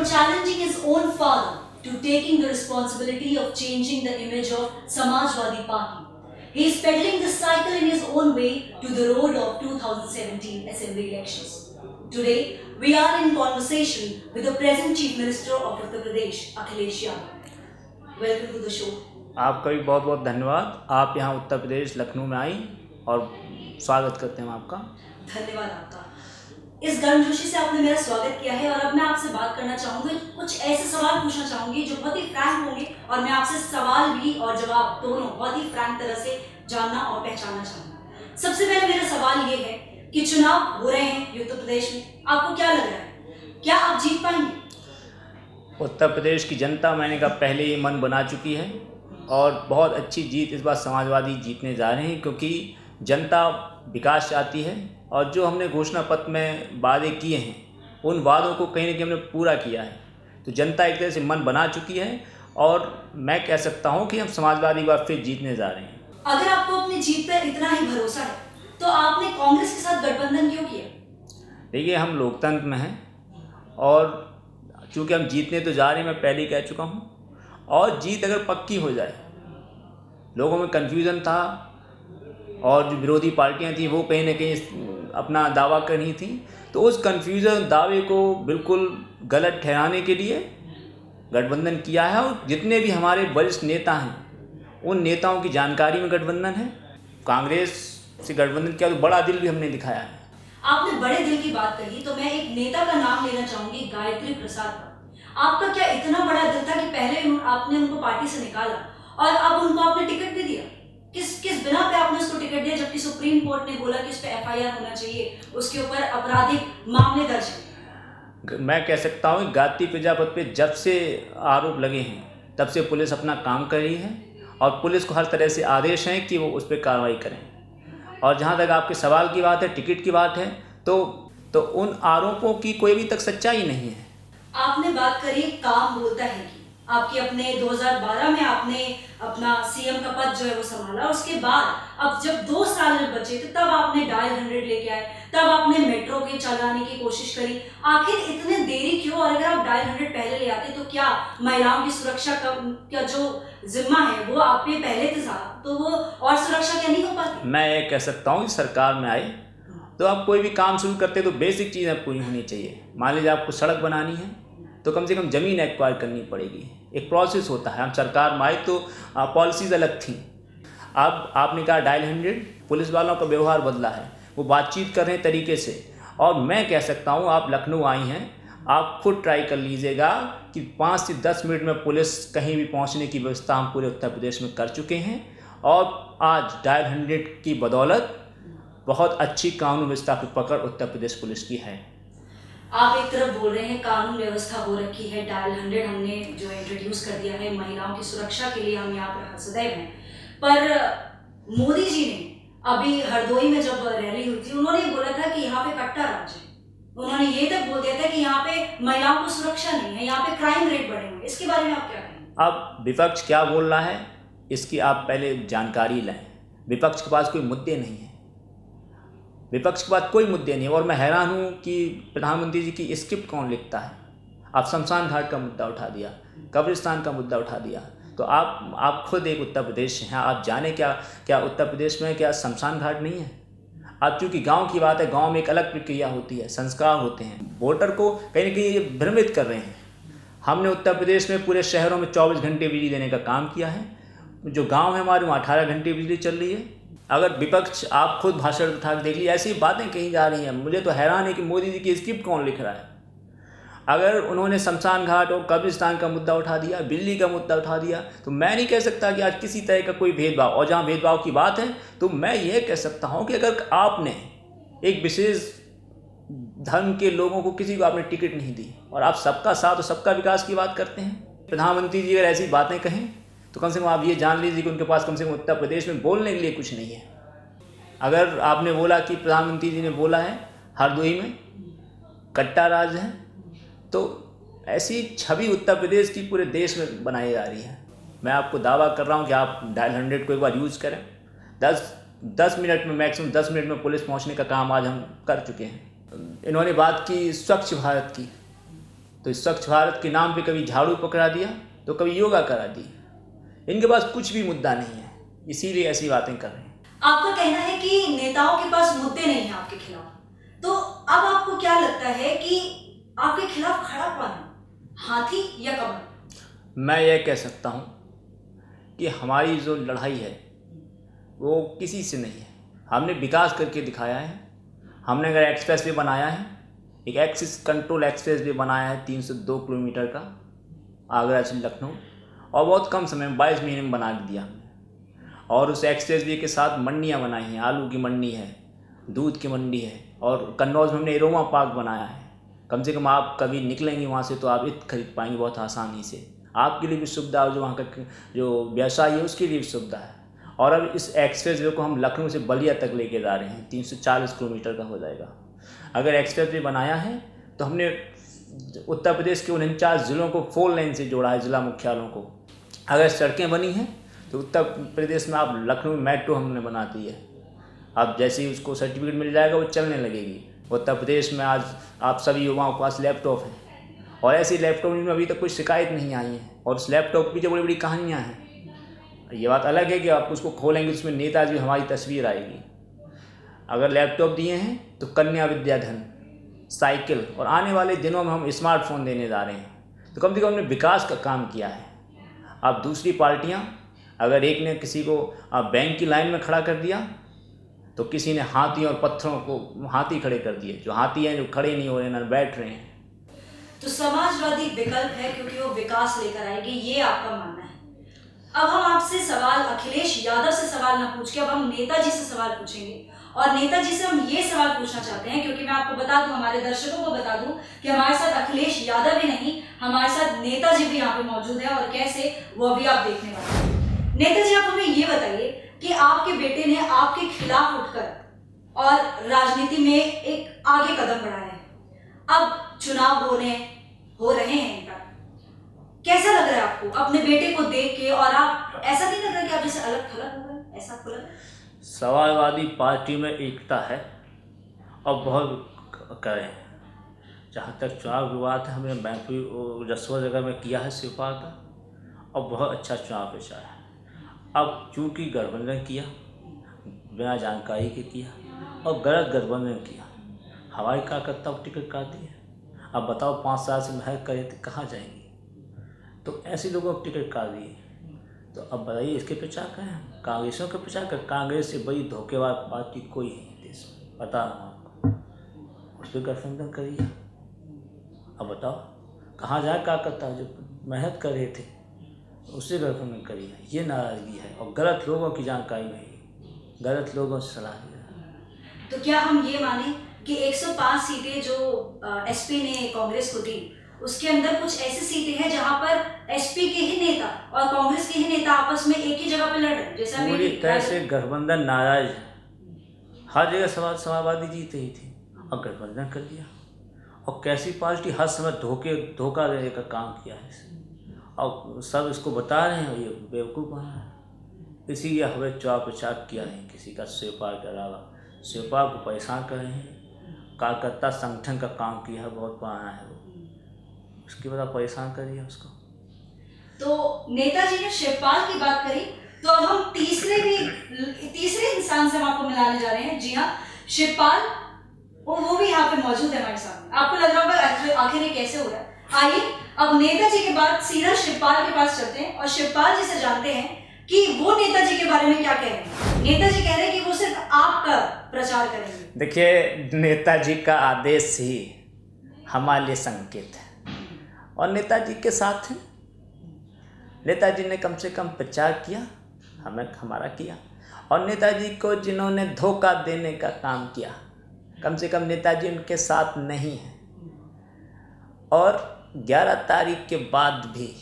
from challenging his own father to taking the responsibility of changing the image of Samajwadi Party. He is peddling this cycle in his own way to the road of 2017 assembly elections. Today, we are in conversation with the present Chief Minister of Uttar Pradesh, Akhilesh Yadav. Welcome to the show. आपका भी बहुत बहुत धन्यवाद। आप यहाँ उत्तर प्रदेश लखनऊ में आई और स्वागत करते हैं आपका। धन्यवाद आपका। इस गर्मजोशी से आपने मेरा स्वागत किया है और अब मैं आपसे बात करना चाहूँगी, कुछ ऐसे सवाल पूछना चाहूँगी जो बहुत ही फ्रैंक होंगे और मैं आपसे सवाल भी और जवाब दोनों बहुत ही फ्रैंक तरह से जानना और पहचानना चाहूँगी। सबसे पहले मेरा सवाल ये है कि चुनाव हो रहे हैं उत्तर प्रदेश में, आपको क्या लग रहा है, क्या आप जीत पाएंगे? उत्तर प्रदेश की जनता मैंने कहा पहले ही मन बना चुकी है और बहुत अच्छी जीत इस बार समाजवादी जीतने जा रहे हैं, क्योंकि जनता विकास चाहती है और जो हमने घोषणा पत्र में वादे किए हैं उन वादों को कहीं ना कहीं हमने पूरा किया है। तो जनता एक तरह से मन बना चुकी है और मैं कह सकता हूं कि हम समाजवादी बार फिर जीतने जा रहे हैं। अगर आपको अपनी जीत पर इतना ही भरोसा है तो आपने कांग्रेस के साथ गठबंधन क्यों किया? देखिए, हम लोकतंत्र में हैं और चूँकि हम जीतने तो जा रहे हैं, मैं पहले ही कह चुका हूँ, और जीत अगर पक्की हो जाए, लोगों में कन्फ्यूज़न था और जो विरोधी पार्टियां थी वो कहीं ना कहीं अपना दावा कर रही थी, तो उस कन्फ्यूज़न दावे को बिल्कुल गलत ठहराने के लिए गठबंधन किया है। और जितने भी हमारे वरिष्ठ नेता हैं उन नेताओं की जानकारी में गठबंधन है। कांग्रेस से गठबंधन किया तो बड़ा दिल भी हमने दिखाया है। आपने बड़े दिल की बात कही तो मैं एक नेता का नाम लेना चाहूंगी, गायत्री प्रसाद का। आपका क्या इतना बड़ा दिल था कि पहले आपने उनको पार्टी से निकाला और अब उनको आपने टिकट भी दिया? किस बिना पे आपने उसको टिकट दिया, जबकि सुप्रीम कोर्ट ने बोला कि उस पर एफआईआर होना चाहिए, उसके ऊपर आपराधिक मामले दर्ज हैं? मैं कह सकता हूँ गायत्री प्रजापति पे जब से आरोप लगे हैं तब से पुलिस अपना काम कर रही है और पुलिस को हर तरह से आदेश हैं कि वो उस पर कार्रवाई करें। और जहाँ तक आपके सवाल की बात है, टिकट की बात है, तो उन आरोपों की कोई भी तक सच्चाई नहीं है। आपने बात करी काम बोलता है कि आपके अपने 2012 में आपने अपना सीएम का पद जो है वो संभाला, उसके बाद अब जब 2 साल बचे थे तब आपने डायल 100 लेके आए, तब आपने मेट्रो के चलाने की कोशिश करी। आखिर इतने देरी क्यों? और अगर आप डायल 100 पहले ले आते तो क्या महिलाओं की सुरक्षा का जो जिम्मा है वो आप पे पहले था, तो वो और सुरक्षा क्या नहीं हो पाती? मैं ये कह सकता हूँ सरकार में आए तो आप कोई भी काम शुरू करते तो बेसिक चीज़ें पूरी होनी चाहिए। मान लीजिए आपको सड़क बनानी है तो कम से कम ज़मीन एक्वायर करनी पड़ेगी, एक प्रोसेस होता है। हम सरकार में आए तो पॉलिसीज़ अलग थी। अब आपने कहा डायल 100, पुलिस वालों का व्यवहार बदला है, वो बातचीत कर रहे हैं तरीके से। और मैं कह सकता हूँ आप लखनऊ आई हैं, आप खुद ट्राई कर लीजिएगा कि 5 से 10 मिनट में पुलिस कहीं भी पहुँचने की व्यवस्था हम पूरे उत्तर प्रदेश में कर चुके हैं। और आज डायल 100 की बदौलत बहुत अच्छी कानून व्यवस्था की पकड़ उत्तर प्रदेश पुलिस की है। आप एक तरफ बोल रहे हैं कानून व्यवस्था हो रखी है, डायल 100 हमने जो इंट्रोड्यूस कर दिया है, महिलाओं की सुरक्षा के लिए हम यहाँ पर सदैव हैं। पर मोदी जी ने अभी हरदोई में जब रैली हुई थी उन्होंने बोला था कि यहाँ पे कट्टा राज है। उन्होंने ये तक बोल दिया था कि यहाँ पे महिलाओं को सुरक्षा नहीं है, यहाँ पे क्राइम रेट बढ़े हुए। इसके बारे में आप क्या कहेंगे? अब विपक्ष क्या बोल रहा है इसकी आप पहले जानकारी लें। विपक्ष के पास कोई मुद्दे नहीं है, विपक्ष के पास कोई मुद्दे नहीं। और मैं हैरान हूँ कि प्रधानमंत्री जी की स्क्रिप्ट कौन लिखता है। आप शमशान घाट का मुद्दा उठा दिया, कब्रिस्तान का मुद्दा उठा दिया, तो आप खुद एक उत्तर प्रदेश हैं, आप जाने क्या उत्तर प्रदेश में क्या शमशान घाट नहीं है? अब चूँकि गांव की बात है, गांव में एक अलग प्रक्रिया होती है, संस्कार होते हैं। वोटर को कहीं ना कहीं ये भ्रमित कर रहे हैं। हमने उत्तर प्रदेश में पूरे शहरों में 24 घंटे बिजली देने का काम किया है, जो गाँव है हमारे वहाँ 18 घंटे बिजली चल रही है। अगर विपक्ष आप खुद भाषण उठा के देख लीजिए, ऐसी बातें कही जा रही हैं। मुझे तो हैरान है कि मोदी जी की स्क्रिप्ट कौन लिख रहा है। अगर उन्होंने शमशान घाट और कब्रिस्तान का मुद्दा उठा दिया, बिजली का मुद्दा उठा दिया, तो मैं नहीं कह सकता कि आज किसी तरह का कोई भेदभाव। और जहाँ भेदभाव की बात है तो मैं ये कह सकता हूँ कि अगर आपने एक विशेष धर्म के लोगों को किसी को आपने टिकट नहीं दी और आप सबका साथ और सबका विकास की बात करते हैं, प्रधानमंत्री जी अगर ऐसी बातें कहें तो कम से कम आप ये जान लीजिए कि उनके पास कम से कम उत्तर प्रदेश में बोलने के लिए कुछ नहीं है। अगर आपने बोला कि प्रधानमंत्री जी ने बोला है हरदोई में कट्टा राज है, तो ऐसी छवि उत्तर प्रदेश की पूरे देश में बनाई जा रही है। मैं आपको दावा कर रहा हूँ कि आप डायल 100 को एक बार यूज़ करें। 10 मिनट में, मैक्सिमम 10 मिनट में पुलिस पहुँचने का काम आज हम कर चुके हैं। इन्होंने बात की स्वच्छ भारत की, तो इस स्वच्छ भारत के नाम पे कभी झाड़ू पकड़ा दिया तो कभी योगा करा दिया। इनके पास कुछ भी मुद्दा नहीं है, इसीलिए ऐसी बातें कर रहे हैं। आपका कहना है कि नेताओं के पास मुद्दे नहीं हैं आपके खिलाफ, तो अब आपको क्या लगता है कि आपके खिलाफ खड़ा कौन है, हाथी या कमल? मैं ये कह सकता हूँ कि हमारी जो लड़ाई है वो किसी से नहीं है। हमने विकास करके दिखाया है। हमने अगर एक्सप्रेस वे बनाया है, एक एक्सिस कंट्रोल एक्सप्रेस वे बनाया है 302 किलोमीटर का, आगरा से लखनऊ, और बहुत कम समय में 22 महीने में बना दिया हमने। और उस एक्सप्रेस वे के साथ मंडियाँ बनाई हैं, आलू की मंडी है, दूध की मंडी है, और कन्नौज में हमने एरोमा पार्क बनाया है। कम से कम आप कभी निकलेंगे वहाँ से तो आप इत खरीद पाएंगे बहुत आसानी से। आपके लिए भी सुविधा और जो वहाँ का जो व्यवसाय है उसके लिए भी सुविधा है। और अब इस एक्सप्रेस वे को हम लखनऊ से बलिया तक लेके जा रहे हैं, 340 किलोमीटर का हो जाएगा। अगर एक्सप्रेस वे बनाया है तो हमने उत्तर प्रदेश के 49 ज़िलों को 4 लेन से जोड़ा है, ज़िला मुख्यालयों को। अगर सड़कें बनी हैं तो उत्तर प्रदेश में आप लखनऊ में मेट्रो हमने बना दी है। अब जैसे ही उसको सर्टिफिकेट मिल जाएगा वो चलने लगेगी। उत्तर प्रदेश में आज आप सभी युवाओं के पास लैपटॉप हैं, और ऐसी लैपटॉप में अभी तक कोई शिकायत नहीं आई है, और उस लैपटॉप की जो बड़ी बड़ी कहानियाँ हैं। ये बात अलग है कि आप उसको खोलेंगे उसमें नेताजी हमारी तस्वीर आएगी। अगर लैपटॉप दिए हैं तो कन्या विद्याधन, साइकिल, और आने वाले दिनों में हम स्मार्टफोन देने जा रहे हैं। तो कम से कम हमने विकास का काम किया है। अब दूसरी पार्टियां, अगर एक ने किसी को बैंक की लाइन में खड़ा कर दिया तो किसी ने हाथी और पत्थरों को हाथी खड़े कर दिए। जो हाथी हैं जो खड़े नहीं हो रहे, ना बैठ रहे हैं। तो समाजवादी विकल्प है क्योंकि वो विकास लेकर आएगी, ये आपका मानना है। अब हम आपसे सवाल अखिलेश यादव से सवाल ना पूछ के अब हम नेताजी से सवाल पूछेंगे। और नेताजी से हम ये सवाल पूछना चाहते हैं क्योंकि मैं आपको बता दूं, हमारे दर्शकों को बता दूं कि हमारे साथ अखिलेश यादव ही नहीं, हमारे साथ नेताजी भी यहाँ पे मौजूद है, और कैसे वो अभी आप देखने वाले हैं। नेताजी, आप हमें ये बताइए कि आपके बेटे ने आपके खिलाफ उठकर और राजनीति में एक आगे कदम बढ़ाया है। अब चुनाव हो रहे हैं इनका, कैसा लग रहा है आपको अपने बेटे को देख के? और आप ऐसा नहीं लग रहा कि आप जैसे अलग थलग हो गए, ऐसा खुला? समाजवादी पार्टी में एकता है और बहुत करें। जहाँ तक चुनाव की बात है, हमने मैनपुरी जसवा जगह में किया है शिवपाल का, और बहुत अच्छा चुनाव पेशा है। अब चूँकि गठबंधन किया, बिना जानकारी के किया और गलत गठबंधन किया, हमारे कार्यकर्ता को टिकट काट दिए। अब बताओ 5 साल से मेहनत करे तो कहाँ जाएंगे? तो ऐसे लोगों को टिकट काट दिए। तो अब बताइए इसके प्रचार करें, कांग्रेसों के प्रचार कर? कांग्रेस से बड़ी धोखेबाज पार्टी कोई है देश में, पता ना आपको। उस पर गठबंधन करिए। अब बताओ कहाँ जाए कार्यकर्ता जो मेहनत कर रहे थे, उससे गठबंधन करिए। ये नाराजगी है और गलत लोगों की जानकारी नहीं, गलत लोगों से सलाह दी है। तो क्या हम ये माने कि 105 सीटें जो एसपी ने कांग्रेस को दी, उसके अंदर कुछ ऐसी सीटें हैं जहां पर एसपी के ही नेता और कांग्रेस के ही नेता आपस में एक ही जगह पे लड़ रहे हैं? जैसा पूरी तरह से गठबंधन नाराज है। हर जगह समाजवादी जीते ही थी और गठबंधन कर दिया। और कैसी पार्टी हर समय धोखा देने का काम किया है, और सब इसको बता रहे हैं और ये बेवकूफ़ बना है। इसीलिए हमें चुनाव प्रचार किया है किसी का शिवपाल के अलावा। शिवपाल को परेशान कर रहे हैं। कार्यकर्ता संगठन का काम किया है, बहुत पुराना है वो, उसकी वजह परेशान करिए उसको। तो नेताजी ने शिवपाल की बात करी, तो अब हम तीसरे इंसान से हम आपको मिलाने जा रहे हैं। जी हाँ, शिवपाल, वो भी यहाँ पे मौजूद है हमारे साथ। आपको लग रहा होगा आखिर ये कैसे हो रहा है? आइए अब नेताजी के बाद सीधा शिवपाल के पास चलते हैं और शिवपाल जी से जानते हैं कि वो नेताजी के बारे में क्या कह रहे हैं। नेताजी कह रहे हैं कि वो सिर्फ आपका प्रचार करेंगे। देखिए, नेताजी का आदेश ही हमारे लिए संकेत है और नेताजी के साथ हैं। नेताजी ने कम से कम प्रचार किया, हमारा किया। और नेताजी को जिन्होंने धोखा देने का काम किया, कम से कम नेताजी उनके साथ नहीं है। और 11 तारीख के बाद भी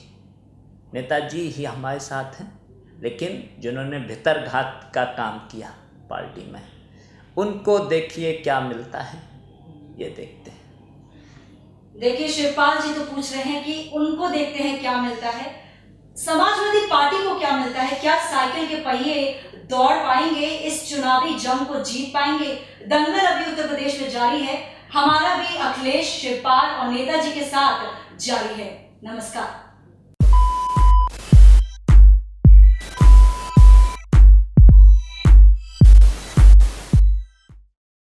नेताजी ही हमारे साथ हैं, लेकिन जिन्होंने भितरघात का काम किया पार्टी में, उनको देखिए क्या मिलता है, ये देखते हैं। देखिए, शिवपाल जी तो पूछ रहे हैं कि उनको देखते हैं क्या मिलता है, समाजवादी पार्टी को क्या मिलता है? क्या साइकिल के पहिए दौड़ पाएंगे? इस चुनावी जंग को जीत पाएंगे? दंगल अभी उत्तर प्रदेश में जारी है। हमारा भी अखिलेश, शिवपाल और नेताजी के साथ जारी है। नमस्कार।